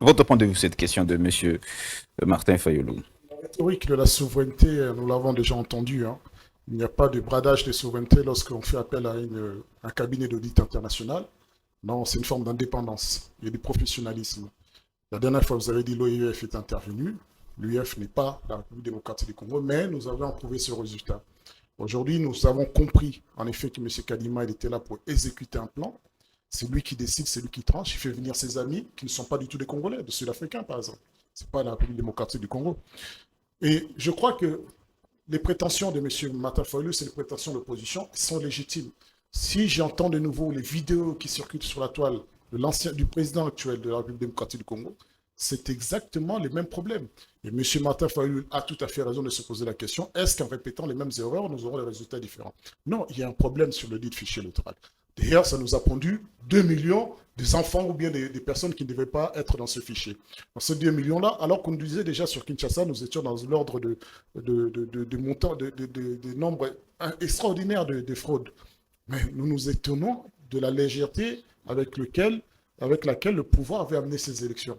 Votre point de vue, cette question de M. Martin Fayulu. La rhétorique de la souveraineté, nous l'avons déjà entendu, hein. Il n'y a pas de bradage de souveraineté lorsqu'on fait appel à un cabinet d'audit international. Non, c'est une forme d'indépendance et de professionnalisme. La dernière fois, vous avez dit l'OIF est intervenu. L'UF n'est pas la République démocratique du Congo, mais nous avons prouvé ce résultat. Aujourd'hui, nous avons compris, en effet, que M. Kadima il était là pour exécuter un plan. C'est lui qui décide, c'est lui qui tranche. Il fait venir ses amis, qui ne sont pas du tout des Congolais, des Sud-Africains, par exemple. Ce n'est pas la République démocratique du Congo. Et je crois que les prétentions de M. Martin Fayulu, c'est les prétentions de l'opposition, sont légitimes. Si j'entends de nouveau les vidéos qui circulent sur la toile du président actuel de la République démocratique du Congo, c'est exactement les mêmes problèmes. Et M. Martin Fayulu a tout à fait raison de se poser la question, est-ce qu'en répétant les mêmes erreurs, nous aurons des résultats différents? Non, il y a un problème sur le dit fichier électoral. D'ailleurs, ça nous a pondu 2 millions des enfants ou bien des personnes qui ne devaient pas être dans ce fichier. Dans ces 2 millions-là, alors qu'on nous disait déjà sur Kinshasa, nous étions dans l'ordre de montants, de nombres extraordinaires de fraudes. Mais nous nous étonnons de la légèreté avec laquelle le pouvoir avait amené ces élections.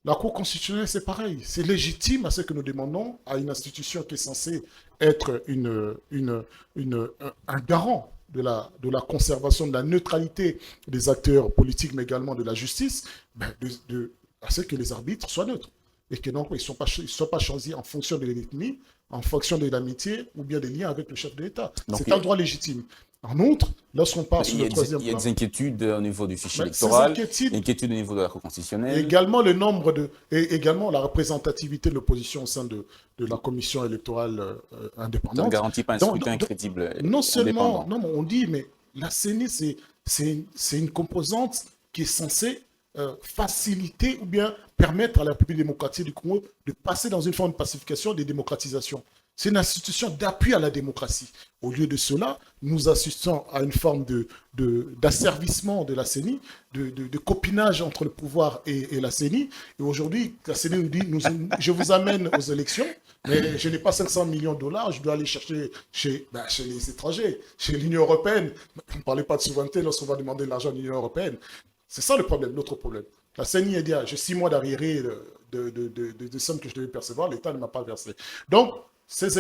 La Cour constitutionnelle, c'est pareil. C'est légitime à ce que nous demandons à une institution qui est censée être un garant de la conservation de la neutralité des acteurs politiques, mais également de la justice, à ce que les arbitres soient neutres. Et que non, ils ne soient pas choisis en fonction de l'ethnie, en fonction de l'amitié ou bien des liens avec le chef de l'État. C'est un droit légitime. En outre, lorsqu'on parle sur le troisième plan... Il y a des inquiétudes au niveau du fichier électoral, des inquiétudes au niveau de la Cour constitutionnelle. Également, et également la représentativité de l'opposition au sein de la commission électorale indépendante. Ça ne garantit pas un scrutin crédible. Non seulement, non, on dit, mais la CENI, c'est une composante qui est censée faciliter ou bien permettre à la République démocratique du Congo de passer dans une forme de pacification et de démocratisation. C'est une institution d'appui à la démocratie. Au lieu de cela, nous assistons à une forme d'asservissement de la CENI, de copinage entre le pouvoir et la CENI. Et aujourd'hui, la CENI nous dit, je vous amène aux élections, mais je n'ai pas 500 millions de dollars, je dois aller chercher chez les étrangers, chez l'Union européenne. Vous ne parlez pas de souveraineté lorsqu'on va demander de l'argent à l'Union européenne. C'est ça le problème, l'autre problème. La CENI a dit, j'ai 6 mois d'arriérés de sommes que je devais percevoir, l'État ne m'a pas versé. Donc, ces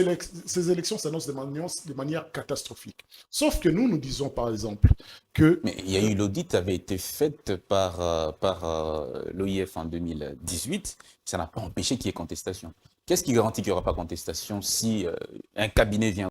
élections s'annoncent de manière catastrophique. Sauf que nous disons par exemple que... Mais il y a eu l'audit avait été fait par l'OIF en 2018, ça n'a pas empêché qu'il y ait contestation. Qu'est-ce qui garantit qu'il n'y aura pas contestation si un cabinet vient